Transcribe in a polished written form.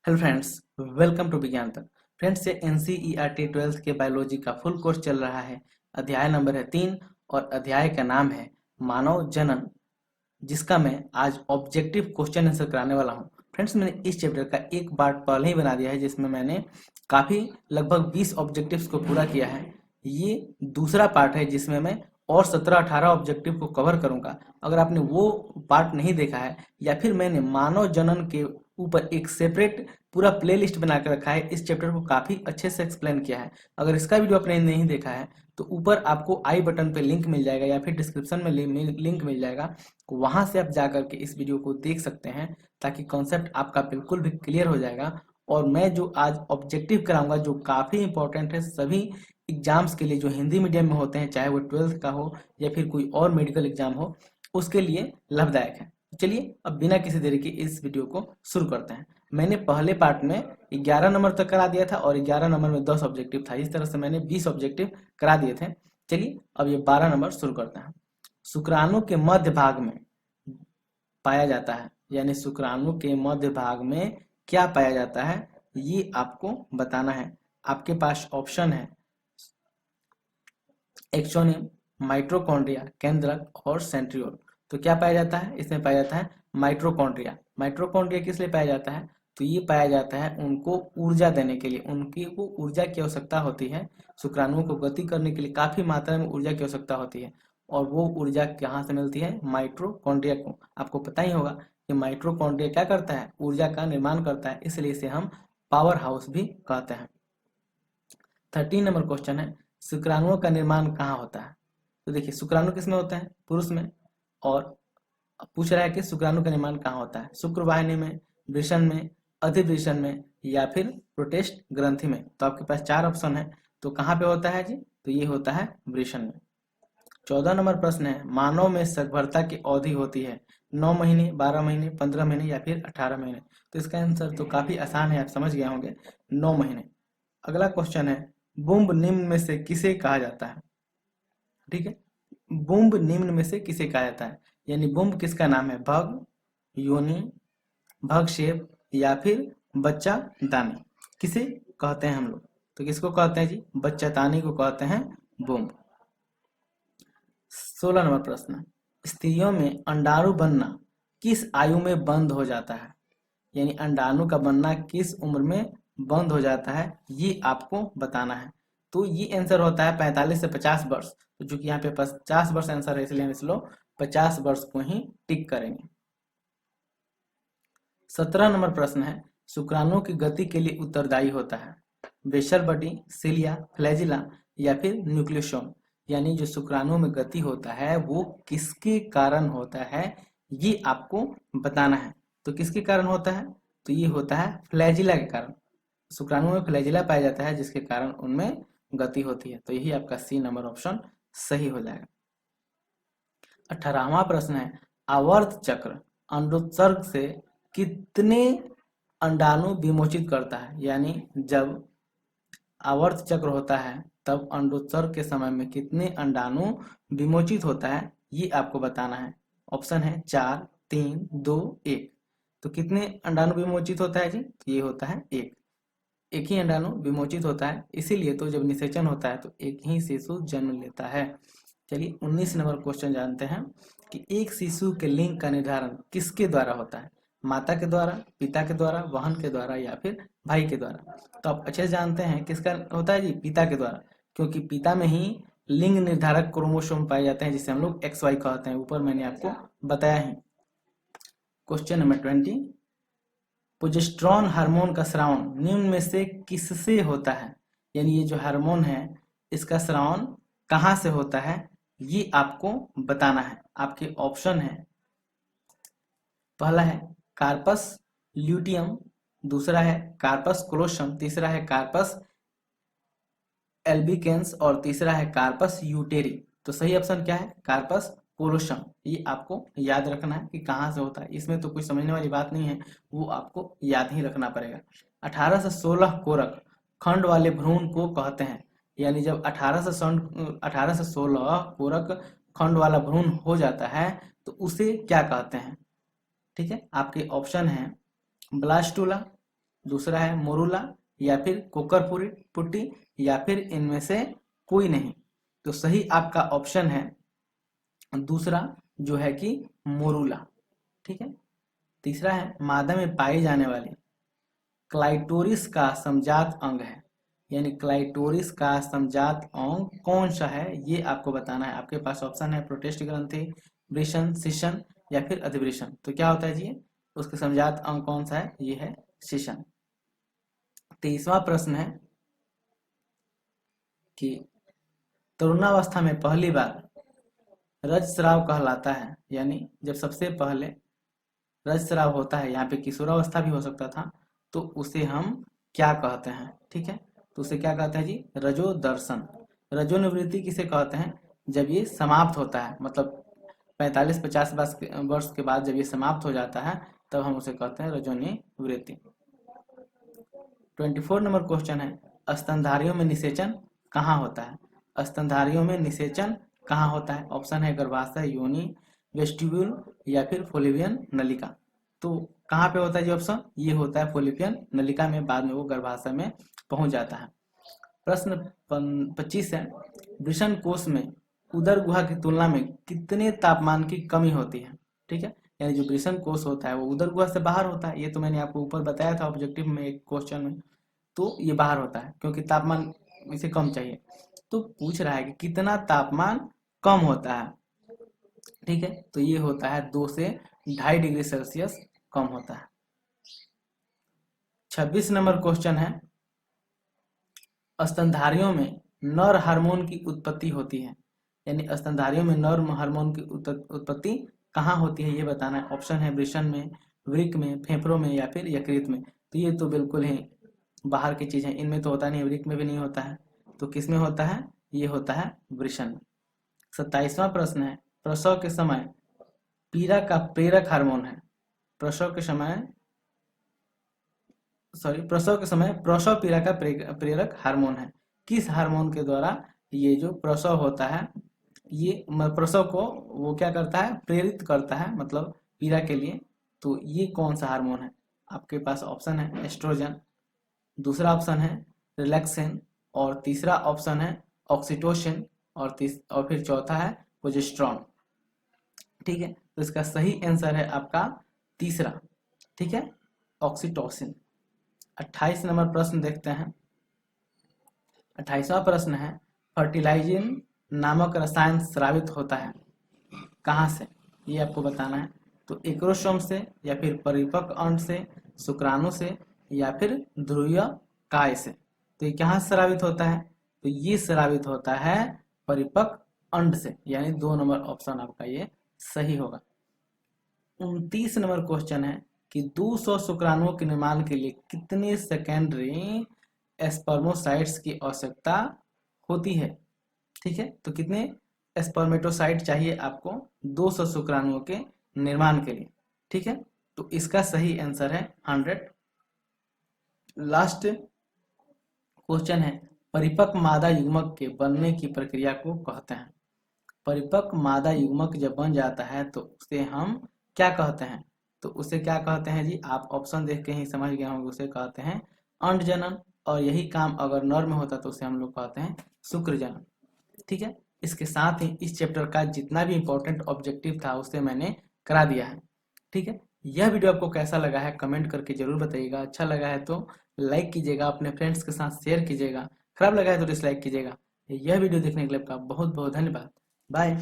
Hello friends, welcome to विज्ञान तक। Friends, ये एनसीईआरटी 12th के बायोलॉजी का फुल कोर्स चल रहा है। अध्याय नंबर है 3 और अध्याय का नाम है मानव जनन, जिसका मैं आज ऑब्जेक्टिव क्वेश्चन आंसर कराने वाला हूँ। फ्रेंड्स, मैंने इस चैप्टर का एक पार्ट पहले ही बना दिया है, जिसमें मैंने काफ़ी लगभग 20 ऑब्जेक्टिव्स को पूरा किया है। ये दूसरा पार्ट है जिसमें मैं और 17-18 ऑब्जेक्टिव को कवर करूंगा। अगर आपने वो पार्ट नहीं देखा है या फिर मैंने मानव जनन के ऊपर एक सेपरेट पूरा प्लेलिस्ट बना के रखा है, इस चैप्टर को काफ़ी अच्छे से एक्सप्लेन किया है। अगर इसका वीडियो आपने नहीं देखा है तो ऊपर आपको आई बटन पे लिंक मिल जाएगा या फिर डिस्क्रिप्शन में लिंक मिल जाएगा, वहां से आप जा करके इस वीडियो को देख सकते हैं, ताकि कॉन्सेप्ट आपका बिल्कुल भी क्लियर हो जाएगा। और मैं जो आज ऑब्जेक्टिव कराऊंगा जो काफ़ी इंपॉर्टेंट है सभी एग्जाम्स के लिए, जो हिंदी मीडियम में होते हैं, चाहे वो 12th का हो या फिर कोई और मेडिकल एग्जाम हो, उसके लिए लाभदायक है। चलिए अब बिना किसी देरी के इस वीडियो को शुरू करते हैं। मैंने पहले पार्ट में 11 नंबर तक करा दिया था और 11 नंबर में 10 ऑब्जेक्टिव था। इस तरह से मैंने 20 ऑब्जेक्टिव करा दिए थे। चलिए अब ये 12 नंबर शुरू करते हैं। शुक्राणु के मध्य भाग में पाया जाता है, यानी शुक्राणु के मध्य भाग में क्या पाया जाता है ये आपको बताना है। आपके पास ऑप्शन है एक्सोनिम, माइटोकॉन्ड्रिया, केंद्रक और सेंट्रियोल। तो क्या पाया जाता है? इसमें पाया जाता है माइटोकॉन्ड्रिया। माइटोकॉन्ड्रिया किस लिए पाया जाता है? तो ये पाया जाता है उनको ऊर्जा देने के लिए, उनकी को ऊर्जा की आवश्यकता होती है। शुक्राणुओं को गति करने के लिए काफी मात्रा में ऊर्जा की आवश्यकता होती है, और वो ऊर्जा कहाँ से मिलती है? माइटोकॉन्ड्रिया को। आपको पता ही होगा कि माइटोकॉन्ड्रिया क्या करता है? ऊर्जा का निर्माण करता है, इसलिए इसे हम पावर हाउस भी कहते हैं। 13 नंबर क्वेश्चन है, शुक्राणुओं का निर्माण कहाँ होता है? तो देखिए, शुक्राणु किसमें होता है? पुरुष में। और पूछ रहा है कि शुक्राणु का निर्माण कहाँ होता है? शुक्रवाहिनी में, वृषण में, अधिवृषण में या फिर प्रोटेस्ट ग्रंथि में। तो आपके पास 4 ऑप्शन है। तो कहाँ पे होता है जी? तो ये होता है वृषण में। 14 नंबर प्रश्न है, मानव में सकभरता की अवधि होती है 9 महीने, 12 महीने, 15 महीने या फिर 18 महीने। तो इसका आंसर तो काफी आसान है, आप समझ गए होंगे, 9 महीने। अगला क्वेश्चन है, बुम्ब निम्न में से किसे कहा जाता है? ठीक है, बुम्ब निम्न में से किसे कहा जाता है? यानी बुम्ब किसका नाम है? भग, योनि, भगशेप या फिर बच्चा दानी। किसे कहते हैं हम लोग? तो किसको कहते हैं जी? बच्चा दानी को कहते हैं बुम्ब। 16 नंबर प्रश्न, स्त्रियों में अंडाणु बनना किस आयु में बंद हो जाता है? यानी अंडाणु का बनना किस उम्र में बंद हो जाता है, ये आपको बताना है। तो ये आंसर होता है 45 से 50 वर्ष। तो चूंकि यहाँ पे 50 वर्ष आंसर है, इसलिए हम इस लोग 50 वर्ष को ही टिक करेंगे। 17 नंबर प्रश्न है, शुक्राणुओं की गति के लिए उत्तरदायी होता है बेसल बॉडी, सिलिया, फ्लैजिला या फिर न्यूक्लियोसोम। यानी जो शुक्राणुओं में गति होता है वो किसके कारण होता है, ये आपको बताना है। तो किसके कारण होता है? तो ये होता है फ्लैजिला के कारण। शुक्राणु में फ्लैजिला पाया जाता है, जिसके कारण उनमें गति होती है। तो यही आपका सी नंबर ऑप्शन सही हो जाएगा। 18वां प्रश्न है, आवर्त चक्र अंडोत्सर्ग से कितने अंडाणु विमोचित करता है? यानी जब आवर्त चक्र होता है तब अंडोत्सर्ग के समय में कितने अंडाणु विमोचित होता है, ये आपको बताना है। ऑप्शन है 4, 3, 2, 1। तो कितने अंडाणु विमोचित होता है जी? तो ये होता है एक ही अंडाणु विमोचित होता है। इसीलिए तो जब निषेचन होता है तो एक ही शिशु जन्म लेता है। चलिए 19 नंबर क्वेश्चन जानते हैं कि एक शिशु के लिंग का निर्धारण किसके द्वारा होता है? माता के द्वारा, पिता के द्वारा, बहन के द्वारा या फिर भाई के द्वारा। तो आप अच्छे से जानते हैं किसका होता है जी? पिता के द्वारा, क्योंकि पिता में ही लिंग निर्धारक क्रोमोसोम पाए जाते हैं, जिसे हम लोग XY कहते हैं। ऊपर मैंने आपको बताया है। क्वेश्चन नंबर 20, प्रोजेस्टेरॉन हार्मोन का स्रावन निम्न में से किससे होता है? यानी ये जो हार्मोन है इसका स्रावन कहाँ से होता है, ये आपको बताना है। आपके ऑप्शन है, पहला है कार्पस ल्यूटियम, दूसरा है कार्पस कोलोसम, तीसरा है कार्पस एल्बिकेंस और तीसरा है कार्पस यूटेरी। तो सही ऑप्शन क्या है? कार्पस कोलोसम। ये आपको याद रखना है कि कहाँ से होता है। इसमें तो कोई समझने वाली बात नहीं है, वो आपको याद ही रखना पड़ेगा। 18 से 16 कोरक खंड वाले भ्रूण को कहते हैं। यानी जब 18 से 16 कोरक खंड वाला भ्रूण हो जाता है तो उसे क्या कहते हैं? ठीक है, आपके ऑप्शन है ब्लास्टुला, दूसरा है मोरूला, या फिर कोकर पुट्टी, या फिर इनमें से कोई नहीं। तो सही आपका ऑप्शन है दूसरा, जो है कि मोरूला। ठीक है। तीसरा है मादा में पाई जाने वाली क्लाइटोरिस का समजात अंग है, यानी क्लाइटोरिस का समजात अंग कौन सा है ये आपको बताना है। आपके पास ऑप्शन है प्रोटेस्ट ग्रंथि, वृषण, शिशन या फिर अधिवृषण। तो क्या होता है जी, उसके समजात अंग कौन सा है, ये है शिशन। 23वां प्रश्न है कि तरुणावस्था में पहली बार रजस्राव कहलाता है, यानी जब सबसे पहले रजस्राव होता है, यहाँ पे किशोरावस्था भी हो सकता था, तो उसे हम क्या कहते हैं। ठीक है, तो उसे क्या कहते हैं जी, रजो दर्शन। रजो निवृत्ति किसे कहते हैं, जब ये समाप्त होता है, मतलब 45-50 वर्ष के बाद जब ये समाप्त हो जाता है तब हम उसे कहते हैं रजोनिवृत्ति। 24 नंबर क्वेश्चन है स्तनधारियों में निषेचन कहाँ होता है। स्तनधारियों में निषेचन कहाँ होता है, ऑप्शन है गर्भाशय, योनि, वेस्टिब्यूल या फिर फोलिवियन नलिका। तो कहाँ पे होता है जी ऑप्शन, ये होता है फोलिवियन नलिका में, बाद में वो गर्भाशय में पहुंच जाता है। प्रश्न 25 है वृषण कोश में उदर गुहा की तुलना में कितने तापमान की कमी होती है। ठीक है, यानी जो वृषण कोश होता है वो उदर गुहा से बाहर होता है, ये तो मैंने आपको ऊपर बताया था ऑब्जेक्टिव में एक क्वेश्चन में। तो ये बाहर होता है क्योंकि तापमान इसे कम चाहिए। तो पूछ रहा है कि कितना तापमान कम होता है। ठीक है, तो ये होता है 2 से 2.5 डिग्री सेल्सियस कम होता है। 26 नंबर क्वेश्चन है स्तनधारियों में नर हार्मोन की उत्पत्ति होती है, यानी स्तनधारियों में नर हार्मोन की उत्पत्ति कहाँ होती है ये बताना है। ऑप्शन है वृषण में, वृक्क में, फेफड़ों में या फिर यकृत में। तो ये तो बिल्कुल ही बाहर की चीज है, इनमें तो होता नहीं, वृक्क में भी नहीं होता है, तो किस में होता है, ये होता है वृषण में। 27वां प्रश्न है प्रसव के समय पीड़ा का प्रेरक हार्मोन है। प्रसव के समय प्रसव पीड़ा का प्रेरक हार्मोन है। किस हार्मोन के द्वारा ये जो प्रसव होता है, ये प्रसव को वो क्या करता है, प्रेरित करता है, मतलब पीड़ा के लिए। तो ये कौन सा हार्मोन है, आपके पास ऑप्शन है एस्ट्रोजन, दूसरा ऑप्शन है रिलैक्सिन, और तीसरा ऑप्शन है ऑक्सीटोसिन, और फिर चौथा है प्रोजेस्टेरॉन। ठीक है, तो इसका सही आंसर है आपका तीसरा। ठीक है, ऑक्सीटोसिन। 28 नंबर प्रश्न देखते हैं। 28वां प्रश्न है फर्टिलाइजिन नामक रसायन स्रावित होता है कहाँ से, ये आपको बताना है। तो एक्रोसोम से, या फिर परिपक्व अंड से, शुक्राणु से, या फिर ध्रुवीय काय से। तो ये कहाँ स्रावित होता है, तो ये स्रावित होता है परिपक्व अंड से, यानी 2 नंबर ऑप्शन आपका ये सही होगा। 29 नंबर क्वेश्चन है कि 200 शुक्राणुओं के निर्माण के लिए कितने सेकेंडरी स्पर्मोसाइट्स की आवश्यकता होती है। ठीक है, तो कितने स्पर्मेटोसाइट चाहिए आपको 200 शुक्राणुओं के निर्माण के लिए। ठीक है, तो इसका सही आंसर है 100। लास्ट क्वेश्चन है परिपक्व मादा युग्मक के बनने की प्रक्रिया को कहते हैं। परिपक्व मादा युग्मक जब बन जाता है तो उसे हम क्या कहते हैं, तो उसे क्या कहते हैं जी, आप ऑप्शन देख के ही समझ गए होंगे, उसे कहते हैं अंड जनन, और यही काम अगर नर में होता तो उसे हम लोग कहते हैं शुक्र जनन। ठीक है, इसके साथ ही इस चैप्टर का जितना भी इंपॉर्टेंट ऑब्जेक्टिव था उसे मैंने करा दिया है। ठीक है, यह वीडियो आपको कैसा लगा है कमेंट करके जरूर बताइएगा। अच्छा लगा है तो लाइक कीजिएगा, अपने फ्रेंड्स के साथ शेयर कीजिएगा, खराब लगा है तो डिसलाइक कीजिएगा। यह वीडियो देखने के लिए आपका बहुत बहुत धन्यवाद। बाय।